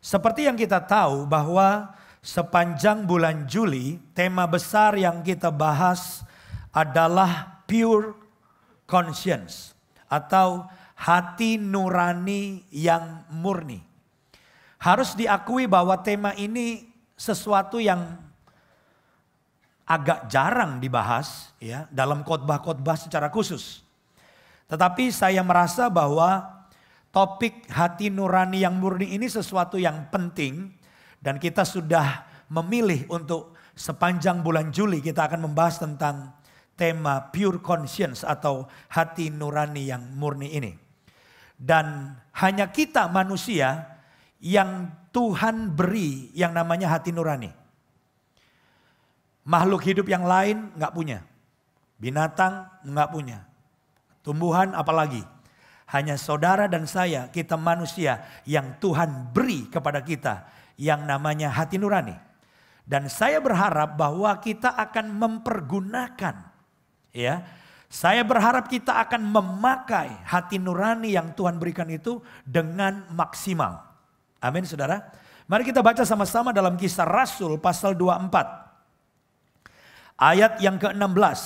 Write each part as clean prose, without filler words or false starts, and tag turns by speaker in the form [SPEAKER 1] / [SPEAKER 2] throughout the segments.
[SPEAKER 1] Seperti yang kita tahu bahwa sepanjang bulan Juli, tema besar yang kita bahas adalah pure conscience atau hati nurani yang murni. Harus diakui bahwa tema ini sesuatu yang agak jarang dibahas ya dalam khotbah-khotbah secara khusus. Tetapi saya merasa bahwa topik hati nurani yang murni ini sesuatu yang penting dan kita sudah memilih untuk sepanjang bulan Juli kita akan membahas tentang tema pure conscience atau hati nurani yang murni ini. Dan hanya kita manusia yang Tuhan beri yang namanya hati nurani. Makhluk hidup yang lain nggak punya, binatang nggak punya, tumbuhan apalagi. Hanya saudara dan saya, kita manusia yang Tuhan beri kepada kita yang namanya hati nurani. Dan saya berharap bahwa kita akan mempergunakan, ya. Saya berharap kita akan memakai hati nurani yang Tuhan berikan itu dengan maksimal. Amin saudara. Mari kita baca sama-sama dalam Kisah Rasul pasal 24. Ayat yang ke-16.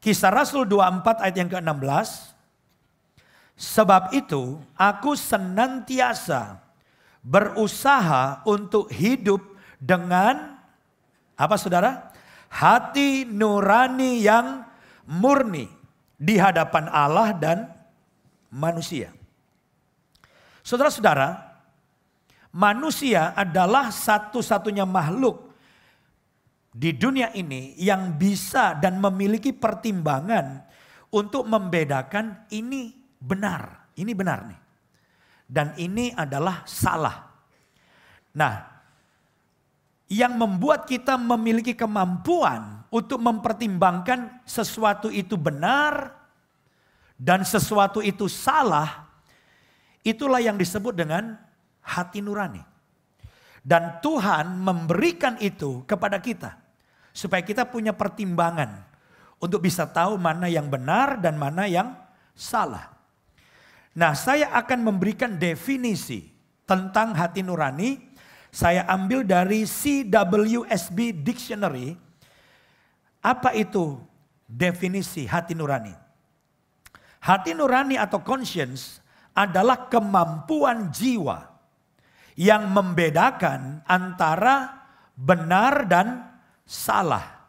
[SPEAKER 1] Kisah Rasul 24 ayat yang ke-16. Sebab itu aku senantiasa berusaha untuk hidup dengan apa saudara? Hati nurani yang murni di hadapan Allah dan manusia. Saudara-saudara, manusia adalah satu-satunya makhluk di dunia ini yang bisa dan memiliki pertimbangan untuk membedakan ini benar, ini benar nih. Dan ini adalah salah. Nah, yang membuat kita memiliki kemampuan untuk mempertimbangkan sesuatu itu benar dan sesuatu itu salah, itulah yang disebut dengan hati nurani. Dan Tuhan memberikan itu kepada kita supaya kita punya pertimbangan untuk bisa tahu mana yang benar dan mana yang salah. Nah, saya akan memberikan definisi tentang hati nurani. Saya ambil dari CWSB Dictionary. Apa itu definisi hati nurani? Hati nurani atau conscience adalah kemampuan jiwa yang membedakan antara benar dan salah.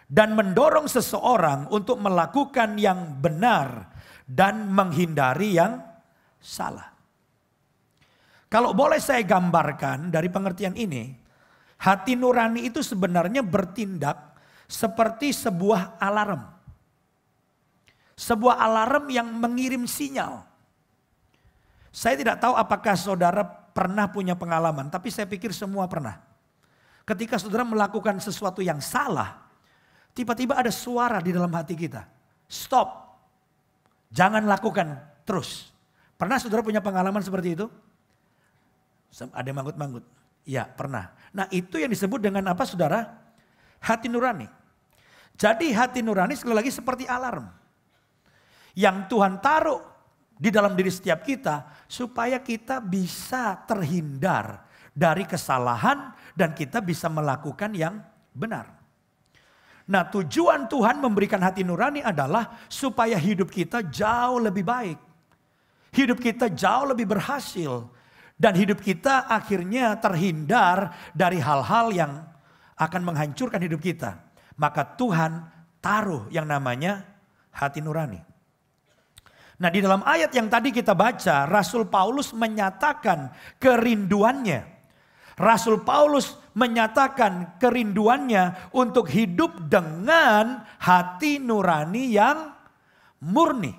[SPEAKER 1] Dan mendorong seseorang untuk melakukan yang benar dan menghindari yang salah. Kalau boleh saya gambarkan dari pengertian ini, hati nurani itu sebenarnya bertindak seperti sebuah alarm. Sebuah alarm yang mengirim sinyal. Saya tidak tahu apakah saudara pernah punya pengalaman, tapi saya pikir semua pernah. Ketika saudara melakukan sesuatu yang salah, tiba-tiba ada suara di dalam hati kita. Stop. Jangan lakukan terus. Pernah saudara punya pengalaman seperti itu? Ada yang manggut-manggut. Ya pernah. Nah itu yang disebut dengan apa saudara? Hati nurani. Jadi hati nurani sekali lagi seperti alarm. Yang Tuhan taruh di dalam diri setiap kita. Supaya kita bisa terhindar dari kesalahan. Dan kita bisa melakukan yang benar. Nah tujuan Tuhan memberikan hati nurani adalah supaya hidup kita jauh lebih baik. Hidup kita jauh lebih berhasil. Dan hidup kita akhirnya terhindar dari hal-hal yang akan menghancurkan hidup kita. Maka Tuhan taruh yang namanya hati nurani. Nah di dalam ayat yang tadi kita baca, Rasul Paulus menyatakan kerinduannya. Rasul Paulus menyatakan kerinduannya untuk hidup dengan hati nurani yang murni.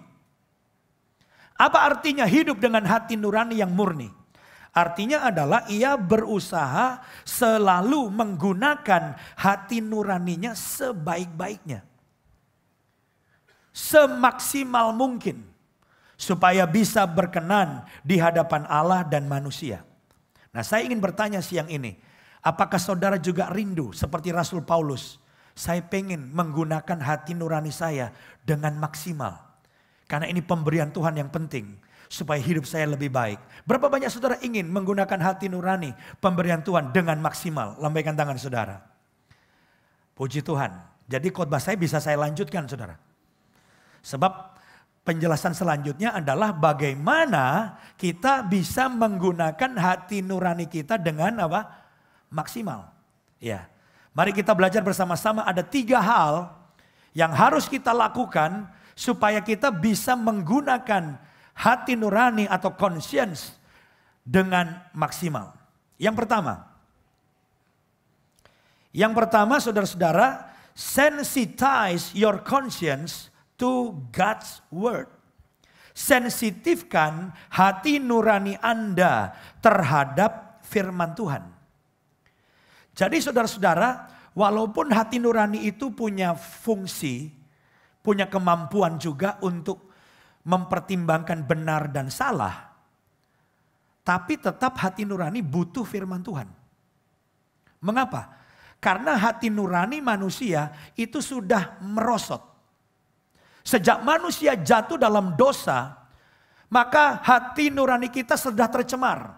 [SPEAKER 1] Apa artinya hidup dengan hati nurani yang murni? Artinya adalah ia berusaha selalu menggunakan hati nuraninya sebaik-baiknya. Semaksimal mungkin. Supaya bisa berkenan di hadapan Allah dan manusia. Nah saya ingin bertanya siang ini. Apakah saudara juga rindu seperti Rasul Paulus? Saya pengen menggunakan hati nurani saya dengan maksimal. Karena ini pemberian Tuhan yang penting. supaya hidup saya lebih baik. Berapa banyak saudara ingin menggunakan hati nurani pemberian Tuhan dengan maksimal? Lambaikan tangan saudara. Puji Tuhan. Jadi khotbah saya bisa saya lanjutkan saudara. Sebab penjelasan selanjutnya adalah bagaimana kita bisa menggunakan hati nurani kita dengan apa? Maksimal. Ya. Mari kita belajar bersama-sama, ada 3 hal yang harus kita lakukan supaya kita bisa menggunakan hati nurani atau conscience dengan maksimal. Yang pertama saudara-saudara, sensitize your conscience to God's word. Sensitifkan hati nurani Anda terhadap firman Tuhan. Jadi saudara-saudara, walaupun hati nurani itu punya fungsi, punya kemampuan juga untuk mempertimbangkan benar dan salah, tapi tetap hati nurani butuh firman Tuhan. Mengapa? Karena hati nurani manusia itu sudah merosot. Sejak manusia jatuh dalam dosa, maka hati nurani kita sudah tercemar.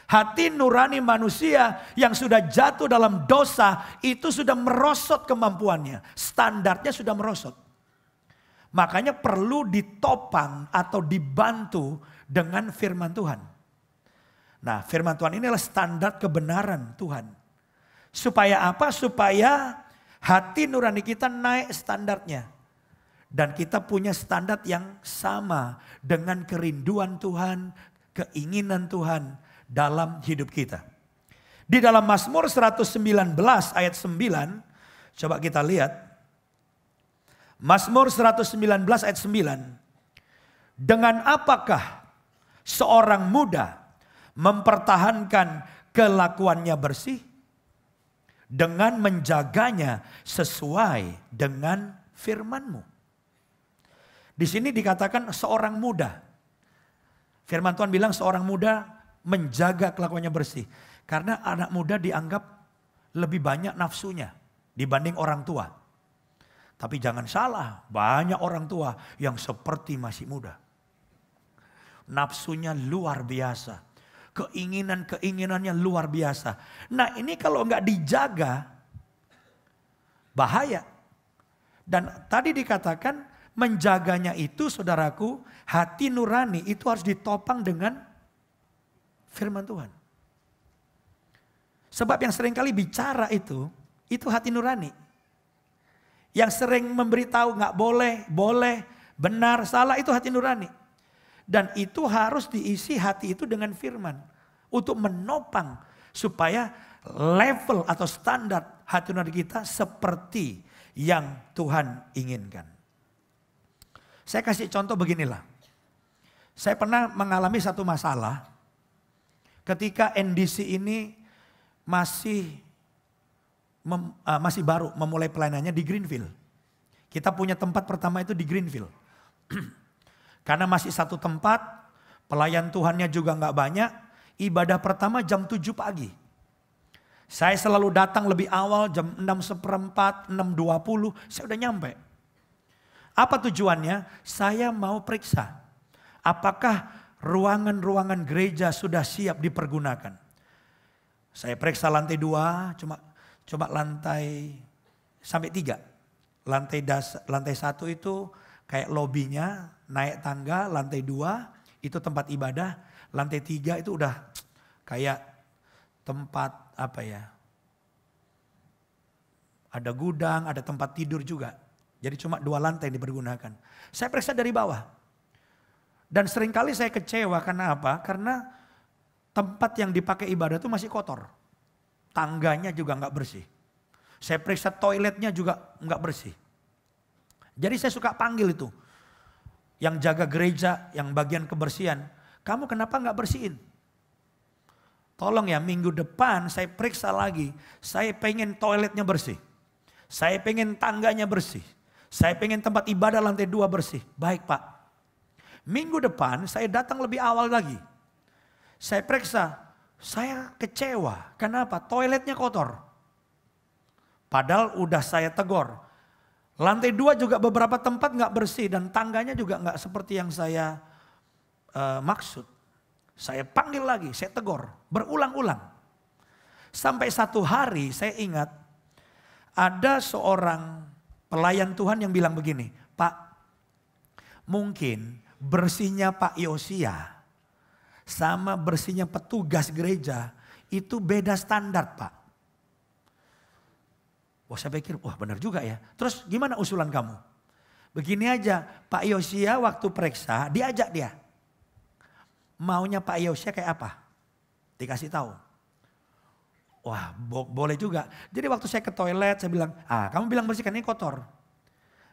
[SPEAKER 1] Hati nurani manusia yang sudah jatuh dalam dosa itu sudah merosot kemampuannya. Standarnya sudah merosot. Makanya perlu ditopang atau dibantu dengan firman Tuhan. Nah, firman Tuhan ini adalah standar kebenaran Tuhan. Supaya apa? Supaya hati nurani kita naik standarnya. Dan kita punya standar yang sama dengan kerinduan Tuhan, keinginan Tuhan dalam hidup kita. Di dalam Mazmur 119 ayat 9, coba kita lihat. Mazmur 119 ayat 9. Dengan apakah seorang muda mempertahankan kelakuannya bersih? Dengan menjaganya sesuai dengan firman-Mu. Di sini dikatakan seorang muda. Firman Tuhan bilang seorang muda menjaga kelakuannya bersih. Karena anak muda dianggap lebih banyak nafsunya dibanding orang tua. Tapi jangan salah, banyak orang tua yang seperti masih muda. Nafsunya luar biasa. Keinginannya luar biasa. Nah ini kalau nggak dijaga, bahaya. Dan tadi dikatakan menjaganya itu saudaraku, hati nurani itu harus ditopang dengan firman Tuhan. Sebab yang seringkali bicara itu hati nurani. Yang sering memberitahu nggak boleh, boleh, benar, salah itu hati nurani. Dan itu harus diisi hati itu dengan firman. Untuk menopang supaya level atau standar hati nurani kita seperti yang Tuhan inginkan. Saya kasih contoh beginilah. Saya pernah mengalami satu masalah ketika NDC ini masih baru memulai pelayanannya di Greenfield. Kita punya tempat pertama itu di Greenfield. Karena masih satu tempat, pelayan Tuhannya juga nggak banyak. Ibadah pertama jam 7 pagi. Saya selalu datang lebih awal jam 6:15, 6:20, saya udah nyampe. Apa tujuannya? Saya mau periksa. Apakah ruangan-ruangan gereja sudah siap dipergunakan? Saya periksa lantai 2, coba lantai sampai 3. Lantai 1 itu kayak lobinya, naik tangga, lantai 2 itu tempat ibadah, lantai 3 itu udah kayak tempat apa ya? Ada gudang, ada tempat tidur juga. Jadi cuma 2 lantai yang dipergunakan. Saya periksa dari bawah. Dan seringkali saya kecewa karena apa? Karena tempat yang dipakai ibadah itu masih kotor. Tangganya juga nggak bersih. Saya periksa toiletnya juga nggak bersih. Jadi saya suka panggil itu. Yang jaga gereja, yang bagian kebersihan. Kamu kenapa nggak bersihin? Tolong ya, minggu depan saya periksa lagi. Saya pengen toiletnya bersih. Saya pengen tangganya bersih. Saya pengen tempat ibadah lantai 2 bersih. Baik Pak. Minggu depan saya datang lebih awal lagi. Saya periksa. Saya kecewa. Kenapa? Toiletnya kotor. Padahal udah saya tegur. Lantai 2 juga beberapa tempat gak bersih. Dan tangganya juga gak seperti yang saya maksud. Saya panggil lagi, saya tegur, berulang-ulang. Sampai satu hari saya ingat ada seorang pelayan Tuhan yang bilang begini, Pak, mungkin bersihnya Pak Yosia sama bersihnya petugas gereja itu beda standar Pak. Wah saya pikir, wah benar juga ya. Terus gimana usulan kamu? Begini aja, Pak Yosia waktu periksa diajak dia. Maunya Pak Yosia kayak apa? Dikasih tahu. Wah boleh juga. Jadi waktu saya ke toilet saya bilang, kamu bilang bersihkan ini kotor.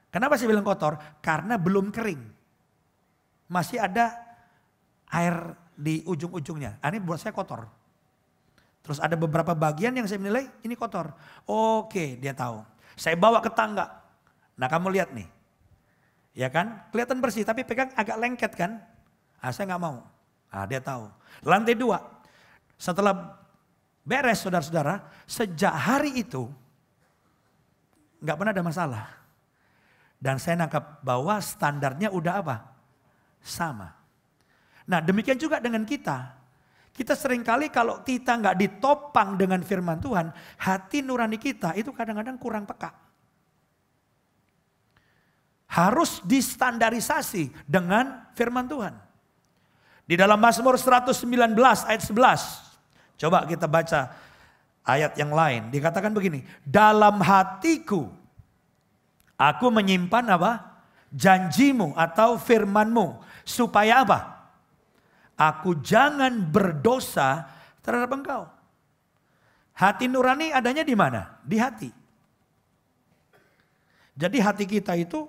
[SPEAKER 1] Kenapa saya bilang kotor? Karena belum kering. Masih ada air di ujung-ujungnya. Ini buat saya kotor. Terus ada beberapa bagian yang saya menilai ini kotor. Oke, dia tahu. Saya bawa ke tangga. Nah kamu lihat nih. Ya kan? Kelihatan bersih tapi pegang agak lengket kan? Saya nggak mau. Dia tahu. Lantai 2. Setelah beres saudara-saudara, sejak hari itu nggak pernah ada masalah. Dan saya nangkap bahwa standarnya udah apa? Sama. Nah demikian juga dengan kita. Kita seringkali kalau kita nggak ditopang dengan firman Tuhan, hati nurani kita itu kadang-kadang kurang peka. Harus distandarisasi dengan firman Tuhan. Di dalam Mazmur 119 ayat 11. Coba kita baca ayat yang lain. Dikatakan begini. Dalam hatiku aku menyimpan apa? Janjimu atau firmanmu. Supaya apa? Aku jangan berdosa terhadap engkau. Hati nurani adanya di mana? Di hati. Jadi hati kita itu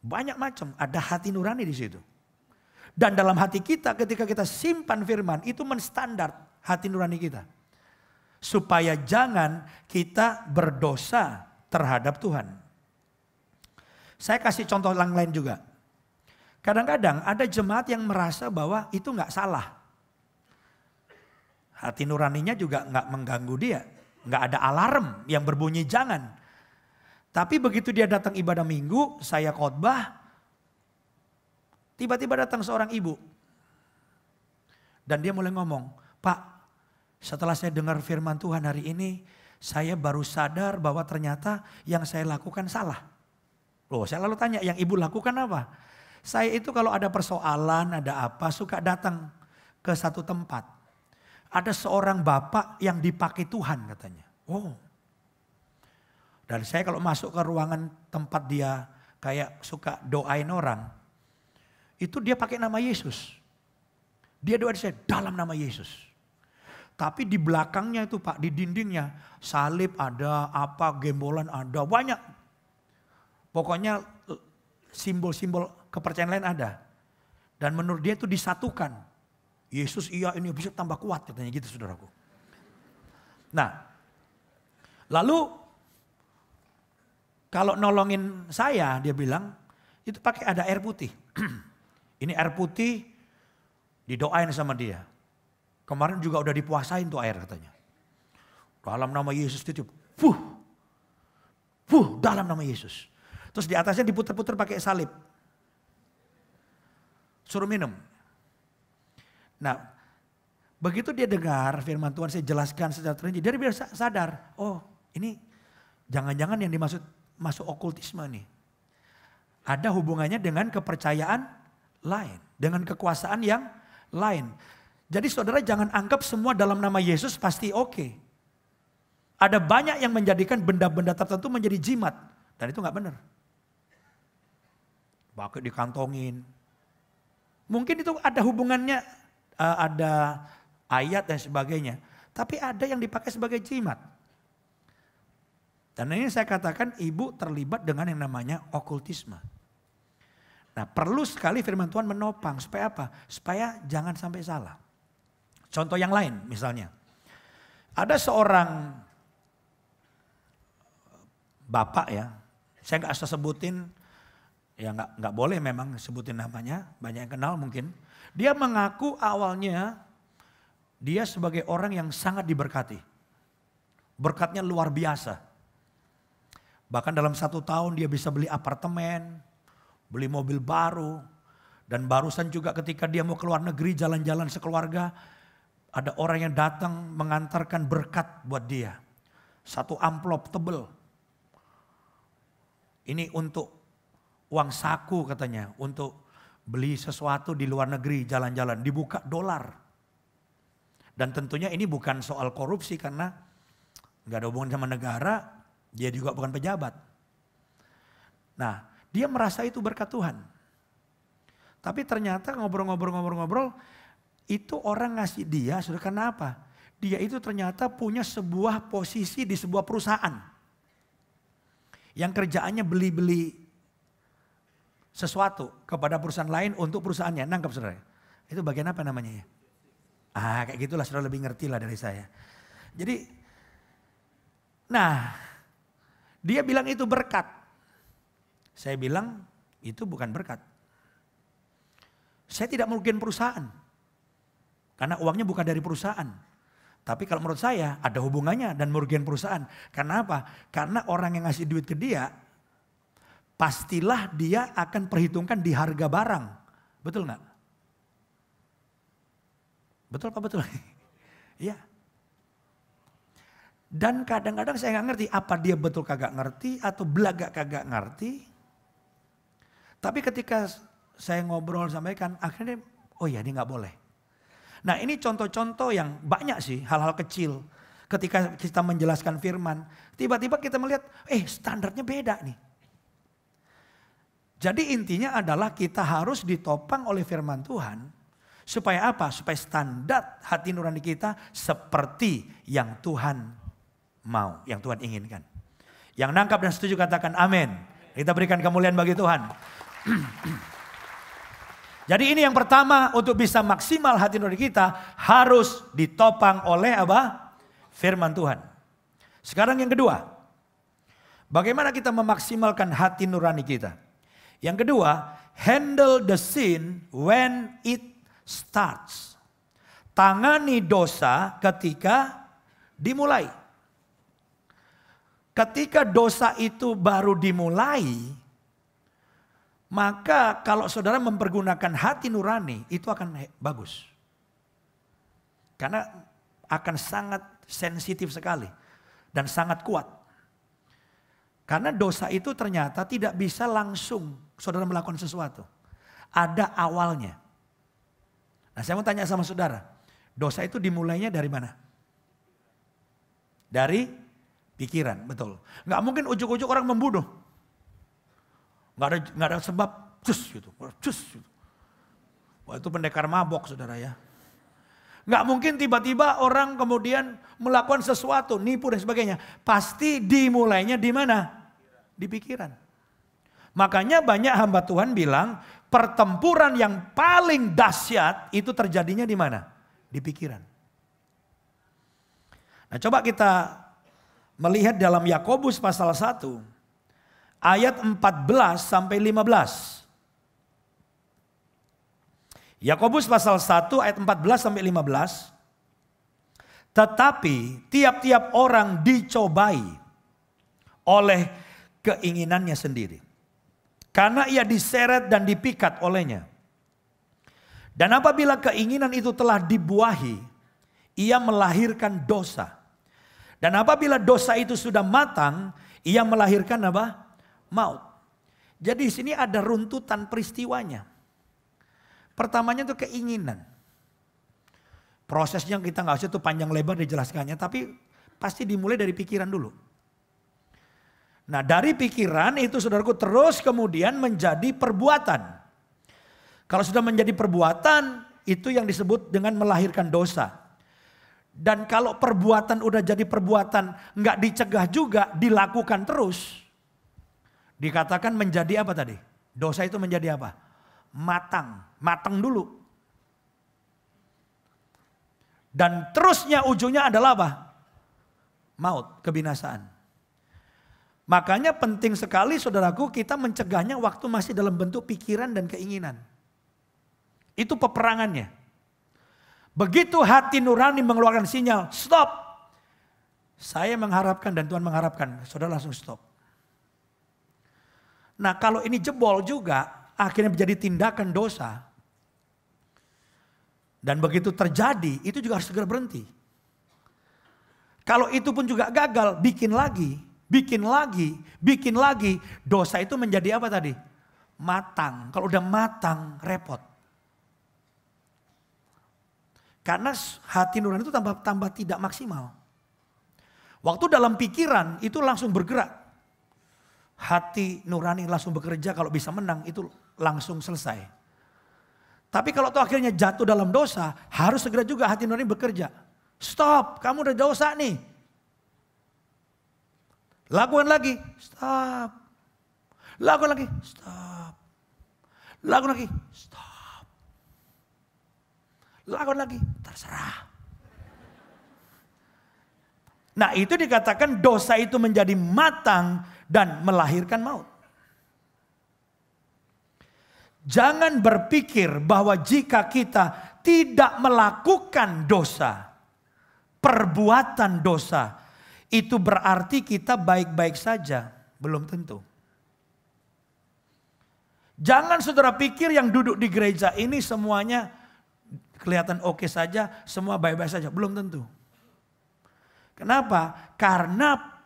[SPEAKER 1] banyak macam. Ada hati nurani di situ. Dan dalam hati kita ketika kita simpan firman itu menstandar hati nurani kita. Supaya jangan kita berdosa terhadap Tuhan. Saya kasih contoh yang lain juga. Kadang-kadang ada jemaat yang merasa bahwa itu nggak salah. Hati nuraninya juga nggak mengganggu dia. Nggak ada alarm yang berbunyi jangan. Tapi begitu dia datang ibadah minggu, saya khotbah. Tiba-tiba datang seorang ibu. Dan dia mulai ngomong, Pak, setelah saya dengar firman Tuhan hari ini, saya baru sadar bahwa ternyata yang saya lakukan salah. Loh, saya lalu tanya, yang ibu lakukan apa? Saya itu kalau ada persoalan, ada apa, suka datang ke satu tempat. Ada seorang bapak yang dipakai Tuhan katanya. Oh. Dan saya kalau masuk ke ruangan tempat dia kayak suka doain orang. Itu dia pakai nama Yesus. Dia doa saya dalam nama Yesus. Tapi di belakangnya itu Pak, di dindingnya salib ada, apa gembolan ada, banyak. Pokoknya simbol-simbol kepercayaan lain ada. Dan menurut dia itu disatukan. Yesus iya ini bisa tambah kuat katanya gitu saudaraku. Nah, lalu kalau nolongin saya dia bilang itu pakai ada air putih. Ini air putih didoain sama dia. Kemarin juga udah dipuasain tuh air katanya. Dalam nama Yesus itu, dalam nama Yesus. Terus di atasnya diputer-puter pakai salib. Suruh minum. Nah, begitu dia dengar firman Tuhan saya jelaskan secara terinci, dia biar sadar, oh ini jangan-jangan yang dimaksud masuk okultisme nih. Ada hubungannya dengan kepercayaan lain, dengan kekuasaan yang lain. Jadi saudara jangan anggap semua dalam nama Yesus pasti oke. Ada banyak yang menjadikan benda-benda tertentu menjadi jimat. Dan itu gak benar. Pakai dikantongin. Mungkin itu ada hubungannya, ada ayat dan sebagainya. Tapi ada yang dipakai sebagai jimat. Dan ini saya katakan ibu terlibat dengan yang namanya okultisme. Nah perlu sekali firman Tuhan menopang. Supaya apa? Supaya jangan sampai salah. Contoh yang lain misalnya. Ada seorang bapak ya. Saya gak usah sebutin. Ya gak boleh memang sebutin namanya. Banyak yang kenal mungkin. Dia mengaku awalnya. Dia sebagai orang yang sangat diberkati. Berkatnya luar biasa. Bahkan dalam 1 tahun dia bisa beli apartemen. Beli mobil baru. Dan barusan juga ketika dia mau keluar negeri jalan-jalan sekeluarga, ada orang yang datang mengantarkan berkat buat dia. Satu amplop tebel. Ini untuk uang saku katanya, untuk beli sesuatu di luar negeri jalan-jalan, dibuka dolar. Dan tentunya ini bukan soal korupsi karena nggak ada hubungan sama negara, dia juga bukan pejabat. Nah, dia merasa itu berkat Tuhan. Tapi ternyata ngobrol-ngobrol, itu orang ngasih dia, sudah karena apa? Dia itu ternyata punya sebuah posisi di sebuah perusahaan. Yang kerjaannya beli-beli sesuatu kepada perusahaan lain untuk perusahaannya. Nangkep saudara? Itu bagian apa namanya ya? Kayak gitulah, saudara lebih ngerti lah dari saya. Jadi, nah dia bilang itu berkat. Saya bilang itu bukan berkat. Saya tidak merugikan perusahaan. Karena uangnya bukan dari perusahaan. Tapi kalau menurut saya ada hubungannya dan merugikan perusahaan. Karena apa? Karena orang yang ngasih duit ke dia, pastilah dia akan perhitungkan di harga barang. Betul nggak? Betul apa betul? Iya. Dan kadang-kadang saya nggak ngerti apa dia betul kagak ngerti atau belagak kagak ngerti. Tapi ketika saya ngobrol sampaikan, akhirnya oh ya ini nggak boleh. Nah ini contoh-contoh yang banyak sih, hal-hal kecil. Ketika kita menjelaskan firman, tiba-tiba kita melihat, standarnya beda nih. Jadi intinya adalah kita harus ditopang oleh firman Tuhan. Supaya apa? Supaya standar hati nurani kita seperti yang Tuhan mau, yang Tuhan inginkan. Yang nangkap dan setuju katakan amin. Kita berikan kemuliaan bagi Tuhan. Jadi ini yang pertama, untuk bisa maksimal hati nurani kita harus ditopang oleh apa? Firman Tuhan. Sekarang yang kedua, bagaimana kita memaksimalkan hati nurani kita? Yang kedua, handle the sin when it starts. Tangani dosa ketika dimulai. Ketika dosa itu baru dimulai, maka kalau saudara mempergunakan hati nurani, itu akan bagus. Karena akan sangat sensitif sekali dan sangat kuat. Karena dosa itu ternyata tidak bisa langsung saudara melakukan sesuatu. Ada awalnya. Nah saya mau tanya sama saudara, dosa itu dimulainya dari mana? Dari pikiran, betul. Nggak mungkin ujuk-ujuk orang membunuh. Nggak ada sebab, cus gitu. Wah itu pendekar mabok saudara ya. Nggak mungkin tiba-tiba orang kemudian melakukan sesuatu, nipu dan sebagainya. Pasti dimulainya di mana? Di pikiran. Makanya banyak hamba Tuhan bilang pertempuran yang paling dahsyat itu terjadinya di mana? Di pikiran. Nah coba kita melihat dalam Yakobus pasal 1. Ayat 14 sampai 15. Yakobus pasal 1 ayat 14 sampai 15. Tetapi tiap-tiap orang dicobai oleh keinginannya sendiri. Karena ia diseret dan dipikat olehnya. Dan apabila keinginan itu telah dibuahi, ia melahirkan dosa. Dan apabila dosa itu sudah matang, ia melahirkan apa? Maut. Jadi di sini ada runtutan peristiwanya. Pertamanya itu keinginan. Prosesnya kita nggak usah itu panjang lebar dijelaskannya, tapi pasti dimulai dari pikiran dulu. Nah dari pikiran itu saudaraku terus kemudian menjadi perbuatan. Kalau sudah menjadi perbuatan itu yang disebut dengan melahirkan dosa. Dan kalau perbuatan udah jadi perbuatan nggak dicegah juga, dilakukan terus. Dikatakan menjadi apa tadi? Dosa itu menjadi apa? Matang dulu. Dan terusnya ujungnya adalah apa? Maut, kebinasaan. Makanya penting sekali saudaraku kita mencegahnya waktu masih dalam bentuk pikiran dan keinginan. Itu peperangannya. Begitu hati nurani mengeluarkan sinyal, stop. Saya mengharapkan dan Tuhan mengharapkan, saudara langsung stop. Nah kalau ini jebol juga, akhirnya menjadi tindakan dosa. Dan begitu terjadi, itu juga harus segera berhenti. Kalau itu pun juga gagal, bikin lagi. Dosa itu menjadi apa tadi? Matang. Kalau udah matang, repot. Karena hati nurani itu tambah tidak maksimal. Waktu dalam pikiran itu langsung bergerak. Hati nurani langsung bekerja, kalau bisa menang itu langsung selesai. Tapi kalau tuh akhirnya jatuh dalam dosa, harus segera juga hati nurani bekerja. Stop, kamu udah dosa nih. Lakukan lagi, stop. Lakukan lagi, stop. Lakukan lagi, stop. Lakukan lagi, terserah. Nah, itu dikatakan dosa itu menjadi matang dan melahirkan maut. Jangan berpikir bahwa jika kita tidak melakukan dosa, perbuatan dosa, itu berarti kita baik-baik saja. Belum tentu. Jangan saudara pikir yang duduk di gereja ini semuanya kelihatan oke saja, semua baik-baik saja. Belum tentu. Kenapa? Karena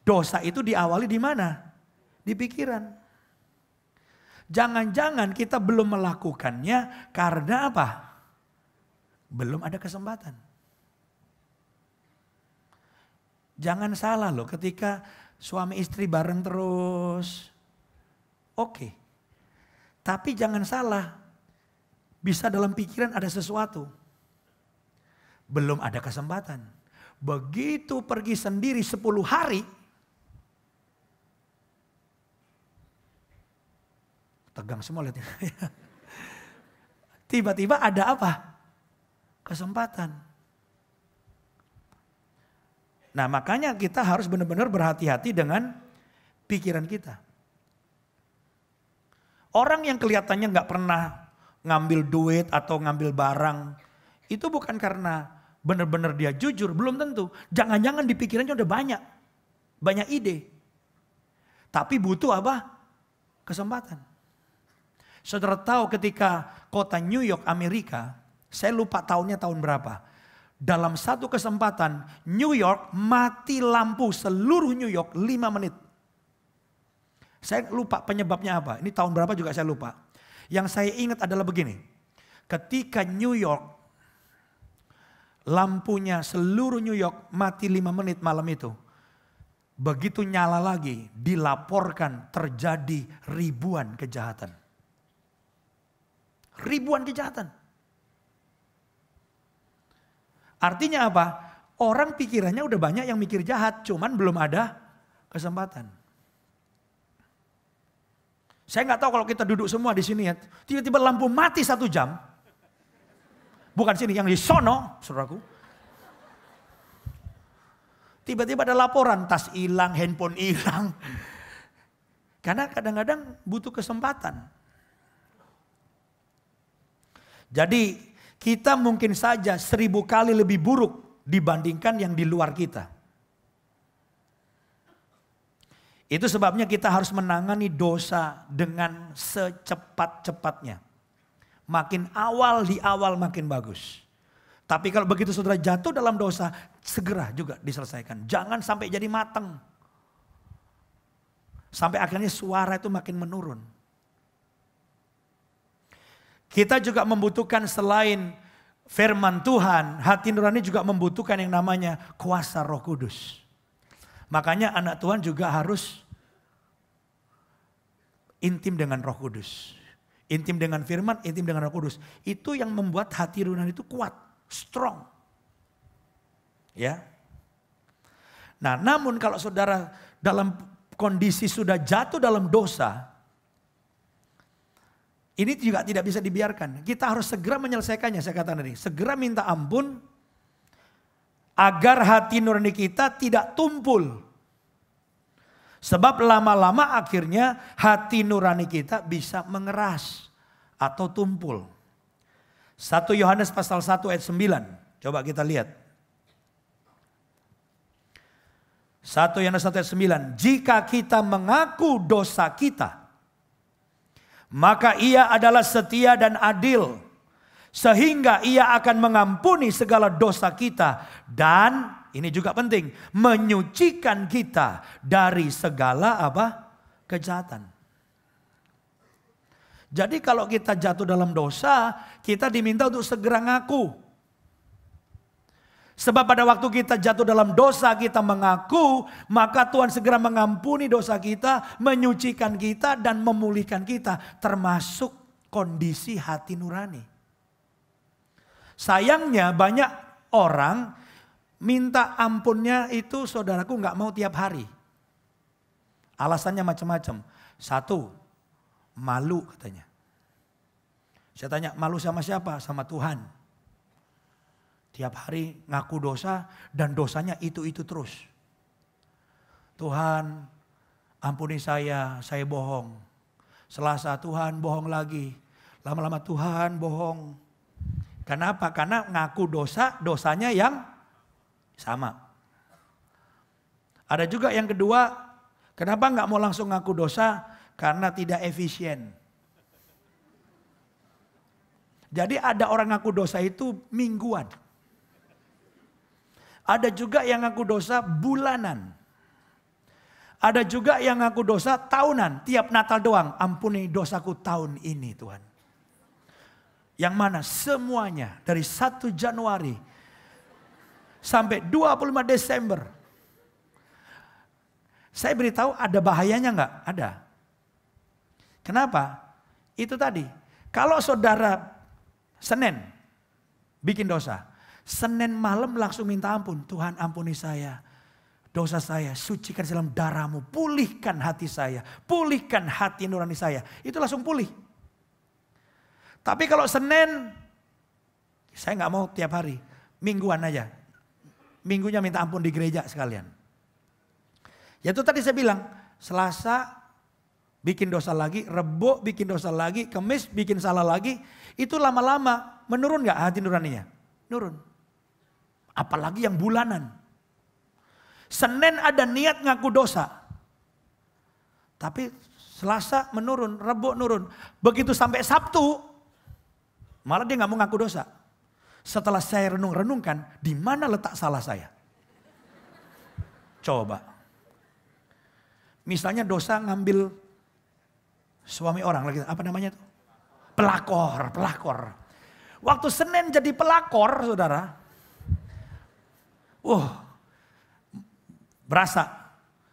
[SPEAKER 1] dosa itu diawali di mana? Di pikiran. Jangan-jangan kita belum melakukannya karena apa? Belum ada kesempatan. Jangan salah loh, ketika suami istri bareng terus, oke. Tapi jangan salah, bisa dalam pikiran ada sesuatu. Belum ada kesempatan. Begitu pergi sendiri 10 hari, tegang semua lihatnya. Tiba-tiba ada apa? Kesempatan. Nah, makanya kita harus benar-benar berhati-hati dengan pikiran kita. Orang yang kelihatannya nggak pernah ngambil duit atau ngambil barang, itu bukan karena benar-benar dia jujur, belum tentu. Jangan-jangan di pikirannya udah banyak ide. Tapi butuh apa? Kesempatan. Saudara tahu ketika kota New York, Amerika, saya lupa tahunnya tahun berapa. Dalam satu kesempatan New York mati lampu seluruh New York 5 menit. Saya lupa penyebabnya apa. Ini tahun berapa juga saya lupa. Yang saya ingat adalah begini. Ketika New York lampunya seluruh New York mati 5 menit malam itu. Begitu nyala lagi dilaporkan terjadi ribuan kejahatan. Ribuan kejahatan. Artinya apa? Orang pikirannya udah banyak yang mikir jahat, cuman belum ada kesempatan. Saya nggak tahu kalau kita duduk semua di sini ya, tiba-tiba lampu mati 1 jam. Bukan sini, yang di sono, saudaraku. Tiba-tiba ada laporan, tas hilang, handphone hilang. Karena kadang-kadang butuh kesempatan. Jadi kita mungkin saja 1000 kali lebih buruk dibandingkan yang di luar kita. Itu sebabnya kita harus menangani dosa dengan secepat-cepatnya. Makin awal di awal makin bagus. Tapi kalau begitu saudara jatuh dalam dosa, segera juga diselesaikan. Jangan sampai jadi matang. Sampai akhirnya suara itu makin menurun. Kita juga membutuhkan selain firman Tuhan, hati nurani juga membutuhkan yang namanya kuasa Roh Kudus. Makanya anak Tuhan juga harus intim dengan Roh Kudus. Intim dengan firman, intim dengan Roh Kudus. Itu yang membuat hati nurani itu kuat, strong. Ya. Nah, namun kalau saudara dalam kondisi sudah jatuh dalam dosa, ini juga tidak bisa dibiarkan. Kita harus segera menyelesaikannya, saya katakan tadi. Segera minta ampun agar hati nurani kita tidak tumpul. Sebab lama-lama akhirnya hati nurani kita bisa mengeras atau tumpul. 1 Yohanes pasal 1 ayat 9. Coba kita lihat. 1 Yohanes 1 ayat 9. Jika kita mengaku dosa kita, maka ia adalah setia dan adil Sehingga ia akan mengampuni segala dosa kita. Dan ini juga penting, menyucikan kita dari segala kejahatan. Jadi kalau kita jatuh dalam dosa, kita diminta untuk segera ngaku. Sebab pada waktu kita jatuh dalam dosa, kita mengaku, maka Tuhan segera mengampuni dosa kita, menyucikan kita dan memulihkan kita, termasuk kondisi hati nurani. Sayangnya banyak orang minta ampunnya itu, saudaraku, nggak mau tiap hari. Alasannya macam-macam. Satu, malu katanya. Saya tanya, malu sama siapa? Sama Tuhan. Tiap hari ngaku dosa dan dosanya itu-itu terus. Tuhan, ampuni saya bohong. Selasa, Tuhan bohong lagi. Lama-lama Tuhan bohong. Kenapa? Karena ngaku dosa, dosanya yang sama. Ada juga yang kedua, kenapa nggak mau langsung ngaku dosa? Karena tidak efisien. Jadi ada orang ngaku dosa itu mingguan. Ada juga yang ngaku dosa bulanan. Ada juga yang ngaku dosa tahunan. Tiap Natal doang, ampuni dosaku tahun ini Tuhan. Yang mana semuanya dari 1 Januari sampai 25 Desember. Saya beritahu ada bahayanya enggak? Ada. Kenapa? Itu tadi. Kalau saudara Senin bikin dosa. Senin malam langsung minta ampun. Tuhan ampuni saya. Dosa saya sucikan dalam darah-Mu. Pulihkan hati saya. Pulihkan hati nurani saya. Itu langsung pulih. Tapi kalau Senin, saya nggak mau tiap hari. Mingguan aja. Minggunya minta ampun di gereja sekalian. Ya itu tadi saya bilang. Selasa bikin dosa lagi. Rebo bikin dosa lagi. Kemis bikin salah lagi. Itu lama-lama menurun nggak hati nuraninya? Nurun. Apalagi yang bulanan. Senin ada niat ngaku dosa. Tapi Selasa menurun, Rebo nurun. Begitu sampai Sabtu, malah dia nggak mau ngaku dosa. Setelah saya renung-renungkan, di mana letak salah saya? Coba. Misalnya dosa ngambil suami orang lagi, apa namanya itu? Pelakor. Waktu Senin jadi pelakor, saudara. Berasa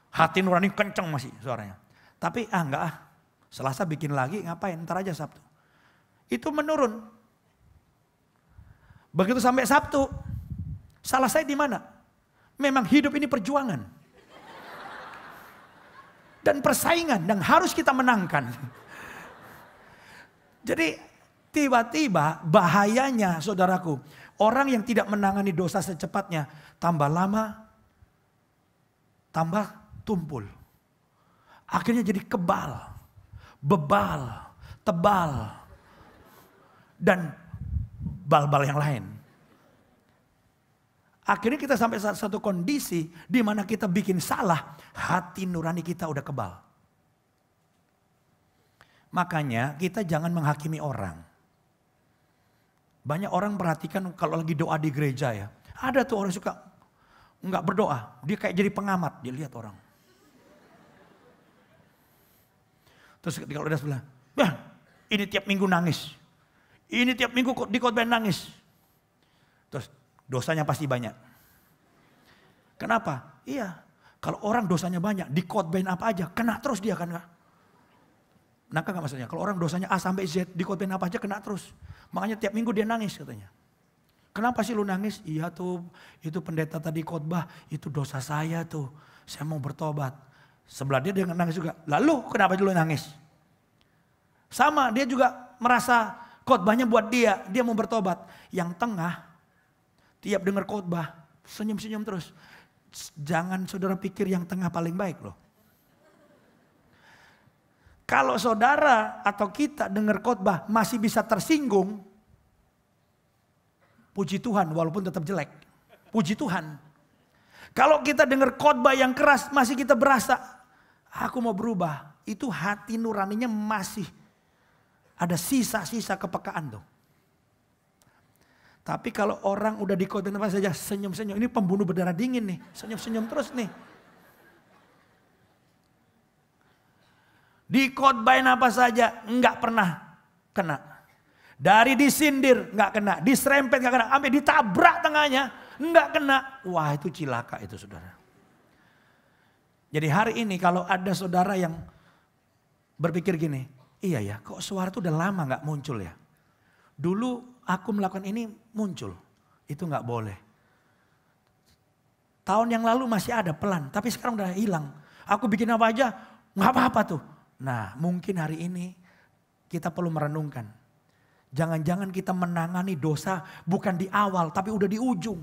[SPEAKER 1] hati nurani kenceng masih suaranya. Tapi enggak. Selasa bikin lagi, ngapain? Ntar aja Sabtu. Itu menurun. Begitu sampai Sabtu, salah saya di mana? Memang hidup ini perjuangan. Dan persaingan yang harus kita menangkan. Jadi tiba-tiba bahayanya saudaraku. Orang yang tidak menangani dosa secepatnya tambah lama, tambah tumpul. Akhirnya jadi kebal, bebal, tebal, dan bal-bal yang lain. Akhirnya kita sampai satu kondisi di mana kita bikin salah, hati nurani kita udah kebal. Makanya kita jangan menghakimi orang. Banyak orang perhatikan kalau lagi doa di gereja ya. Ada tuh orang suka nggak berdoa. Dia kayak jadi pengamat, dia lihat orang. Terus kalau udah bilang, ini tiap minggu nangis. Ini tiap minggu di khotbah nangis. Terus dosanya pasti banyak. Kenapa? Iya, kalau orang dosanya banyak, di khotbahin apa aja, kena terus dia kan. Nangka gak maksudnya? Kalau orang dosanya A sampai Z, di khotbahin apa aja kena terus. Makanya tiap minggu dia nangis katanya. Kenapa sih lu nangis? Iya tuh, itu pendeta tadi khotbah, itu dosa saya tuh. Saya mau bertobat. Sebelah dia nangis juga. Lalu kenapa lu nangis? Sama, dia juga merasa khotbahnya buat dia mau bertobat. Yang tengah, tiap dengar khotbah, senyum-senyum terus. Jangan saudara pikir yang tengah paling baik loh. Kalau saudara atau kita dengar khotbah masih bisa tersinggung, puji Tuhan walaupun tetap jelek. Puji Tuhan. Kalau kita dengar khotbah yang keras masih kita berasa, aku mau berubah. Itu hati nuraninya masih ada sisa-sisa kepekaan tuh. Tapi kalau orang udah dikotbahin apa saja senyum-senyum. Ini pembunuh berdarah dingin nih. Senyum-senyum terus nih. Dikotbahin apa saja enggak pernah kena. Dari disindir enggak kena. Diserempet enggak kena. Sampai ditabrak tengahnya enggak kena. Wah itu cilaka itu saudara. Jadi hari ini kalau ada saudara yang berpikir gini. Iya ya kok suara itu udah lama enggak muncul ya. Dulu aku melakukan ini muncul. Itu nggak boleh. Tahun yang lalu masih ada pelan. Tapi sekarang udah hilang. Aku bikin apa aja nggak apa-apa tuh. Nah mungkin hari ini kita perlu merenungkan. Jangan-jangan kita menangani dosa bukan di awal tapi udah di ujung.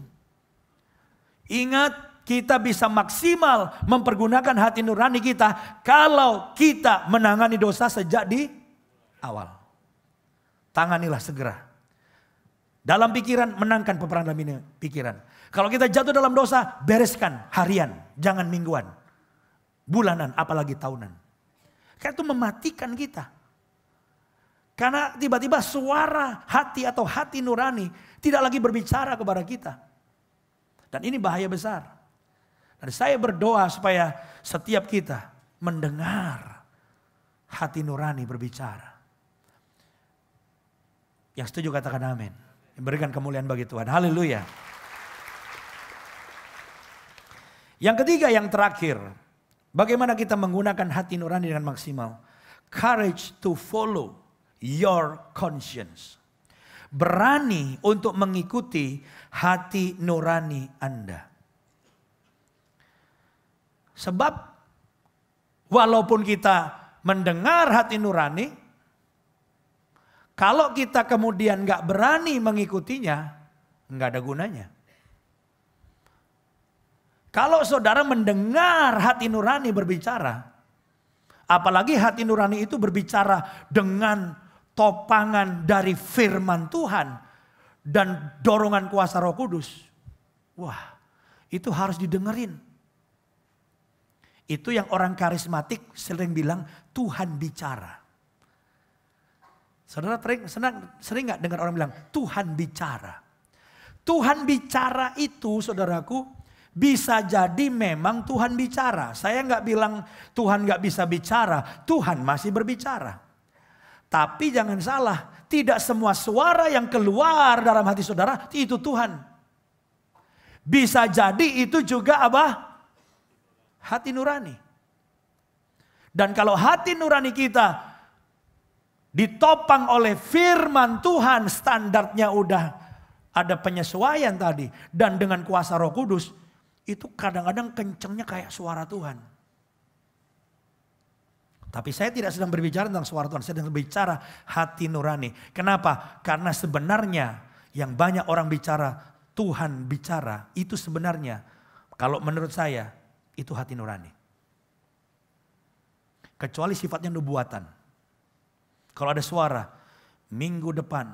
[SPEAKER 1] Ingat kita bisa maksimal mempergunakan hati nurani kita. Kalau kita menangani dosa sejak di awal. Tanganilah segera. Dalam pikiran, menangkan peperangan dalam ini pikiran. Kalau kita jatuh dalam dosa, bereskan harian, jangan mingguan. Bulanan, apalagi tahunan. Karena itu mematikan kita. Karena tiba-tiba suara hati atau hati nurani tidak lagi berbicara kepada kita. Dan ini bahaya besar. Dan saya berdoa supaya setiap kita mendengar hati nurani berbicara. Yang setuju katakan amin. Berikan kemuliaan bagi Tuhan. Haleluya. Yang ketiga, yang terakhir. Bagaimana kita menggunakan hati nurani dengan maksimal. Courage to follow your conscience. Berani untuk mengikuti hati nurani Anda. Sebab walaupun kita mendengar hati nurani. Kalau kita kemudian gak berani mengikutinya, gak ada gunanya. Kalau saudara mendengar hati nurani berbicara, apalagi hati nurani itu berbicara dengan topangan dari firman Tuhan dan dorongan kuasa Roh Kudus. Wah, itu harus didengerin. Itu yang orang karismatik sering bilang Tuhan bicara. Saudara sering gak dengar orang bilang Tuhan bicara. Tuhan bicara itu saudaraku bisa jadi memang Tuhan bicara. Saya gak bilang Tuhan gak bisa bicara. Tuhan masih berbicara. Tapi jangan salah. Tidak semua suara yang keluar dalam hati saudara itu Tuhan. Bisa jadi itu juga apa? Hati nurani. Dan kalau hati nurani kita ditopang oleh firman Tuhan, standarnya udah ada penyesuaian tadi. Dan dengan kuasa Roh Kudus, itu kadang-kadang kencengnya kayak suara Tuhan. Tapi saya tidak sedang berbicara tentang suara Tuhan, saya sedang berbicara hati nurani. Kenapa? Karena sebenarnya yang banyak orang bicara, Tuhan bicara, itu sebenarnya kalau menurut saya, itu hati nurani. Kecuali sifatnya nubuatan. Kalau ada suara, minggu depan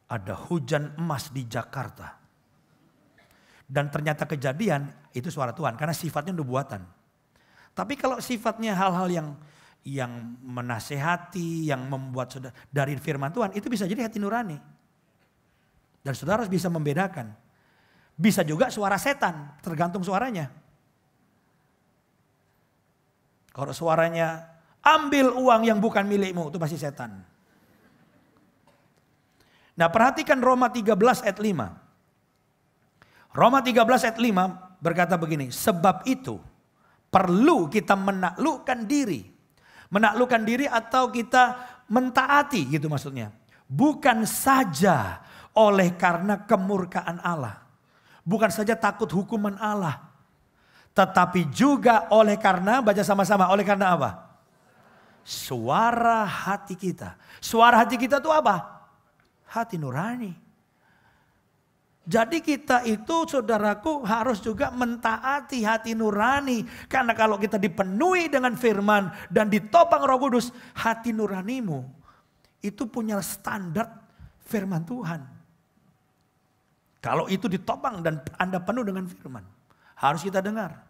[SPEAKER 1] ada hujan emas di Jakarta. Dan ternyata kejadian, itu suara Tuhan. Karena sifatnya nubuatan. Tapi kalau sifatnya hal-hal yang menasehati, yang membuat saudara dari firman Tuhan, itu bisa jadi hati nurani. Dan saudara harus bisa membedakan. Bisa juga suara setan, tergantung suaranya. Kalau suaranya, ambil uang yang bukan milikmu, itu pasti setan. Nah perhatikan Roma 13 ayat 5. Roma 13 ayat 5 berkata begini. Sebab itu perlu kita menaklukkan diri. Menaklukkan diri atau kita mentaati gitu maksudnya. Bukan saja oleh karena kemurkaan Allah. Bukan saja takut hukuman Allah. Tetapi juga oleh karena, baca sama-sama, oleh karena apa? Suara hati kita. Suara hati kita itu apa? Hati nurani. Jadi kita itu saudaraku harus juga mentaati hati nurani. Karena kalau kita dipenuhi dengan firman dan ditopang Roh Kudus, hati nuranimu itu punya standar firman Tuhan. Kalau itu ditopang dan Anda penuh dengan firman, harus kita dengar.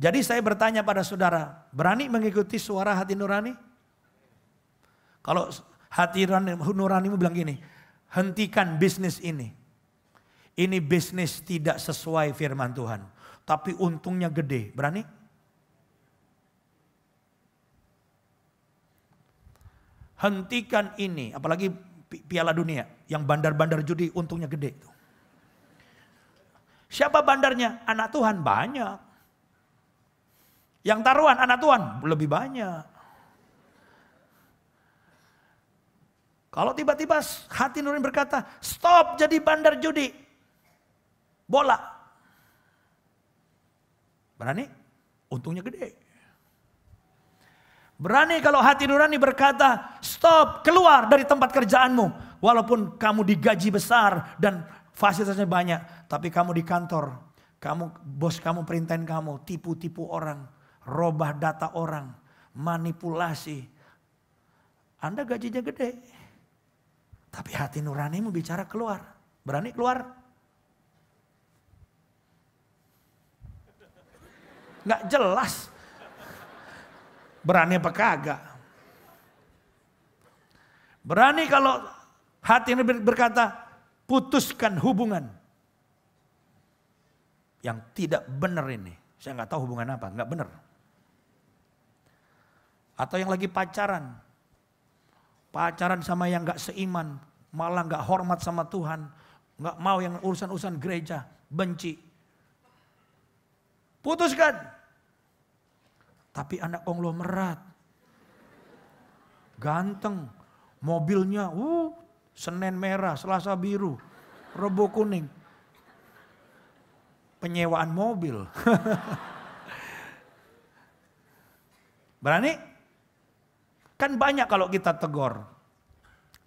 [SPEAKER 1] Jadi saya bertanya pada saudara, berani mengikuti suara hati nurani? Kalau Hati nuranimu bilang gini, hentikan bisnis ini. Ini bisnis tidak sesuai firman Tuhan. Tapi untungnya gede, berani? Hentikan ini, apalagi Piala Dunia. Yang bandar-bandar judi untungnya gede. Siapa bandarnya? Anak Tuhan banyak. Yang taruhan anak Tuhan lebih banyak. Kalau tiba-tiba hati nurani berkata, stop jadi bandar judi. Bola. Berani? Untungnya gede. Berani kalau hati nurani berkata, stop, keluar dari tempat kerjaanmu. Walaupun kamu digaji besar dan fasilitasnya banyak. Tapi kamu di kantor, bos kamu perintahin kamu, tipu-tipu orang. Robah data orang, manipulasi. Anda gajinya gede. Tapi hati nuranimu bicara keluar. Berani keluar? Nggak jelas. Berani apa kagak? Berani kalau hati berkata, putuskan hubungan. Yang tidak benar ini. Saya nggak tahu hubungan apa, nggak benar. Atau yang lagi pacaran. Pacaran sama yang gak seiman, malah gak hormat sama Tuhan, gak mau yang urusan-urusan gereja, benci. Putuskan. Tapi anak konglomerat, ganteng, mobilnya, Senin merah, Selasa biru, Rebo kuning, penyewaan mobil. Berani? Kan banyak kalau kita tegur.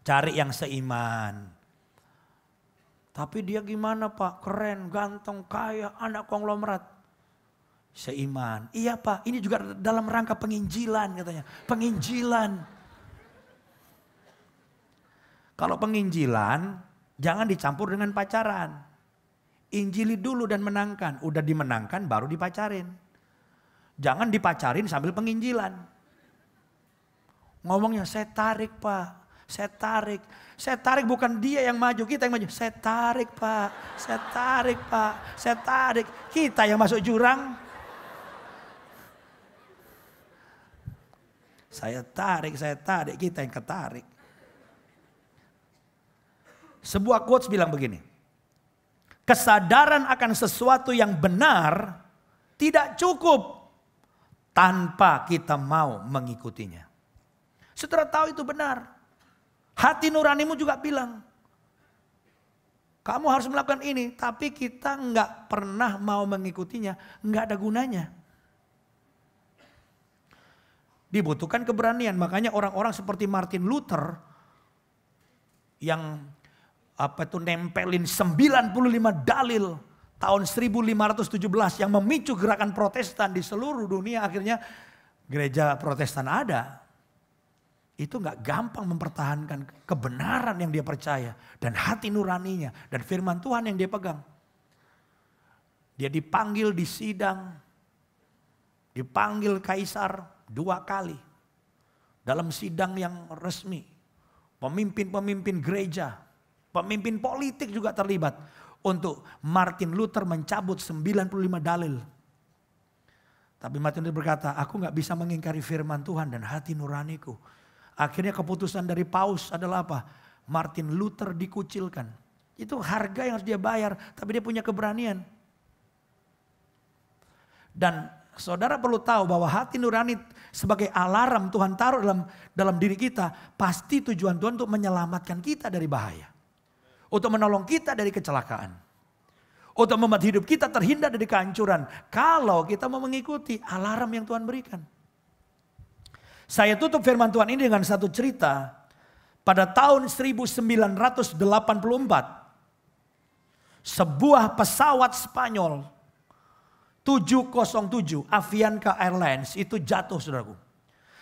[SPEAKER 1] Cari yang seiman. Tapi dia gimana Pak? Keren, ganteng, kaya, anak konglomerat. Seiman. Iya Pak, ini juga dalam rangka penginjilan katanya. Penginjilan. Kalau penginjilan, jangan dicampur dengan pacaran. Injili dulu dan menangkan. Udah dimenangkan baru dipacarin. Jangan dipacarin sambil penginjilan. Ngomongnya saya tarik Pak, saya tarik. Saya tarik bukan dia yang maju, kita yang maju. Saya tarik Pak, saya tarik Pak, saya tarik. Kita yang masuk jurang. Saya tarik, kita yang ketarik. Sebuah quotes bilang begini. Kesadaran akan sesuatu yang benar tidak cukup tanpa kita mau mengikutinya. Saudara tahu itu benar. Hati nuranimu juga bilang, kamu harus melakukan ini, tapi kita nggak pernah mau mengikutinya, nggak ada gunanya. Dibutuhkan keberanian, makanya orang-orang seperti Martin Luther yang nempelin 95 dalil tahun 1517 yang memicu gerakan Protestan di seluruh dunia, akhirnya gereja Protestan ada. Itu gak gampang mempertahankan kebenaran yang dia percaya. Dan hati nuraninya. Dan firman Tuhan yang dia pegang. Dia dipanggil di sidang. Dipanggil kaisar 2 kali. Dalam sidang yang resmi. Pemimpin-pemimpin gereja. Pemimpin politik juga terlibat. Untuk Martin Luther mencabut 95 dalil. Tapi Martin Luther berkata, aku gak bisa mengingkari firman Tuhan dan hati nuraniku. Akhirnya keputusan dari Paus adalah apa? Martin Luther dikucilkan. Itu harga yang harus dia bayar, tapi dia punya keberanian. Dan saudara perlu tahu bahwa hati nurani sebagai alarm Tuhan taruh dalam diri kita. Pasti tujuan Tuhan untuk menyelamatkan kita dari bahaya. Untuk menolong kita dari kecelakaan. Untuk membuat hidup kita terhindar dari kehancuran. Kalau kita mau mengikuti alarm yang Tuhan berikan. Saya tutup firman Tuhan ini dengan satu cerita. Pada tahun 1984, sebuah pesawat Spanyol 707 Avianca Airlines itu jatuh, saudaraku.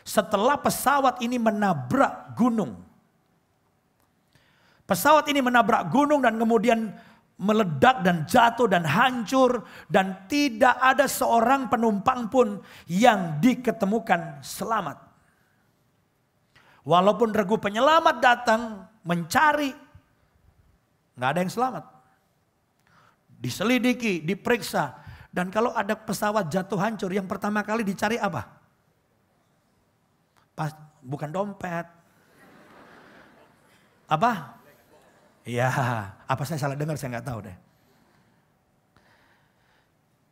[SPEAKER 1] Setelah pesawat ini menabrak gunung. Pesawat ini menabrak gunung dan kemudian meledak dan jatuh dan hancur. Dan tidak ada seorang penumpang pun yang diketemukan selamat. Walaupun regu penyelamat datang mencari, nggak ada yang selamat. Diselidiki, diperiksa. Dan kalau ada pesawat jatuh hancur, yang pertama kali dicari apa? Bukan dompet. Apa? Ya, apa saya salah dengar, saya nggak tahu deh.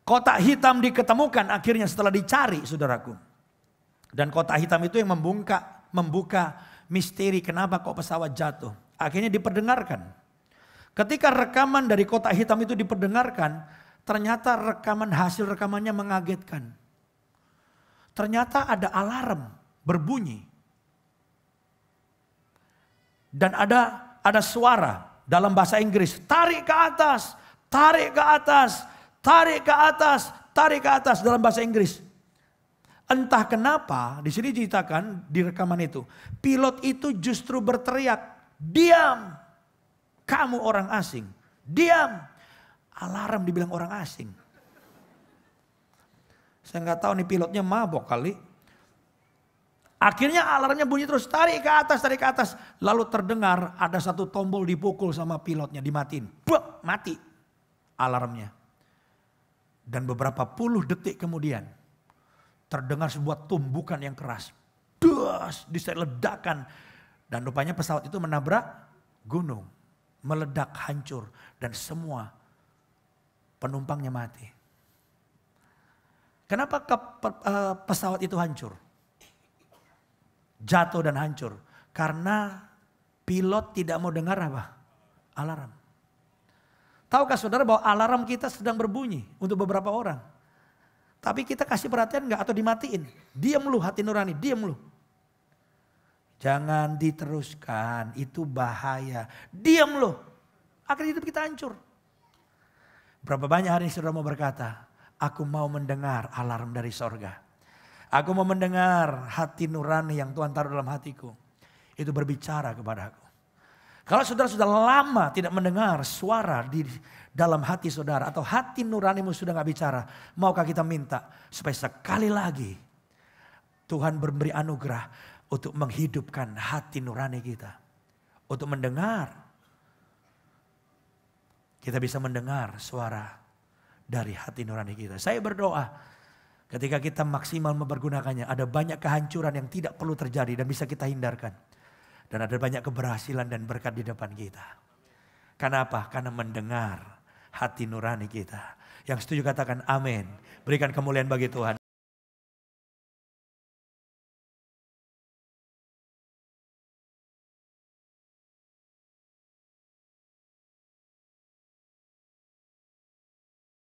[SPEAKER 1] Kotak hitam diketemukan akhirnya setelah dicari, saudaraku. Dan kotak hitam itu yang membuka misteri kenapa kok pesawat jatuh. Akhirnya diperdengarkan. Ketika rekaman dari kotak hitam itu diperdengarkan, ternyata hasil rekamannya mengagetkan. Ternyata ada alarm berbunyi. Dan ada suara dalam bahasa Inggris, tarik ke atas, tarik ke atas, tarik ke atas, tarik ke atas dalam bahasa Inggris. Entah kenapa di sini diceritakan di rekaman itu, pilot itu justru berteriak, "Diam! Kamu orang asing, diam!" Alarm dibilang orang asing. Saya nggak tahu nih pilotnya mabok kali. Akhirnya alarmnya bunyi terus, tarik ke atas, tarik ke atas. Lalu terdengar ada satu tombol dipukul sama pilotnya, dimatiin. Buak, mati alarmnya. Dan beberapa puluh detik kemudian terdengar sebuah tumbukan yang keras. Dus, ledakan. Dan rupanya pesawat itu menabrak gunung. Meledak, hancur. Dan semua penumpangnya mati. Kenapa pesawat itu hancur? Jatuh dan hancur. Karena pilot tidak mau dengar apa? Alarm. Tahukah saudara bahwa alarm kita sedang berbunyi untuk beberapa orang. Tapi kita kasih perhatian enggak atau dimatiin. Diam lu hati nurani, diam lu. Jangan diteruskan, itu bahaya. Diam lu. Akhirnya hidup kita hancur. Berapa banyak hari ini saudara mau berkata, aku mau mendengar alarm dari sorga. Aku mau mendengar hati nurani yang Tuhan taruh dalam hatiku. Itu berbicara kepada aku. Kalau saudara sudah lama tidak mendengar suara di dalam hati saudara. Atau hati nuranimu sudah gak bicara. Maukah kita minta supaya sekali lagi Tuhan memberi anugerah untuk menghidupkan hati nurani kita. Untuk mendengar. Kita bisa mendengar suara dari hati nurani kita. Saya berdoa. Ketika kita maksimal mempergunakannya, ada banyak kehancuran yang tidak perlu terjadi dan bisa kita hindarkan. Dan ada banyak keberhasilan dan berkat di depan kita. Kenapa? Karena mendengar hati nurani kita. Yang setuju katakan amin. Berikan kemuliaan bagi Tuhan.